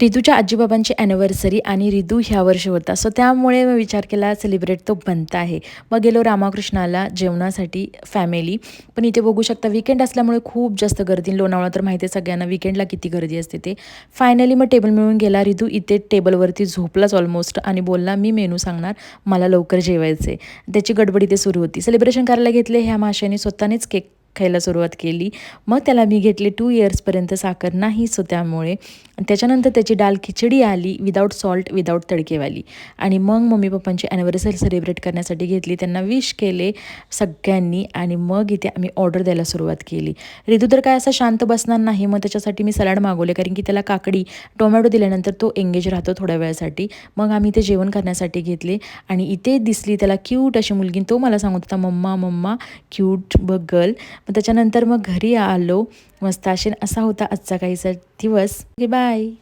रितूच्या आजीबाबांची anniversary आणि रितू ह्या वर्षी होता. सो त्यामुळे मी विचार केला सेलिब्रेट तो बनता आहे. मग गेलो रामाकृष्णाला जेवणासाठी फॅमिली. पण इथे बघू शकता वीकेंड असल्यामुळे खूप जास्त गर्दी. लोणावळा तर माहिती आहे सगळ्यांना वीकेंडला किती गर्दी असते ते. फायनली मग टेबल मिळून गेला. रितू इथे टेबलवरती झोपलाच ऑलमोस्ट आणि बोलला, "मी मेनू सांगणार, मला लवकर जेवायचे." त्याची गडबड इथे सुरू होती. सेलिब्रेशन करायला घेतले. ह्या माशाने स्वतःनेच केक खायला सुरुवात केली. मग त्याला मी घेतले 2 इयर्सपर्यंत साखर नाही, सो त्यामुळे. त्याच्यानंतर त्याची डाळ खिचडी आली विदाऊट सॉल्ट, विदाऊट तडकेवाली. आणि मग मम्मी पप्पांची ॲनिव्हर्सरी सेलिब्रेट करण्यासाठी घेतली. त्यांना विश केले सगळ्यांनी आणि मग इथे आम्ही ऑर्डर द्यायला सुरुवात केली. रितू तर काय असा शांत बसणार नाही. मग त्याच्यासाठी मी सलाड मागवले कारण की त्याला काकडी, टोमॅटो दिल्यानंतर तो एंगेज राहतो थोड्या वेळासाठी. मग आम्ही ते जेवण करण्यासाठी घेतले आणि इथे दिसली त्याला क्यूट अशी मुलगी. तो मला सांगत होता, "मम्मा, मम्मा, क्यूट बघ गर्ल." मग त्याच्यानंतर मग घरी आलो. मस्त असा होता आजचा काहीसा दिवस. बाय.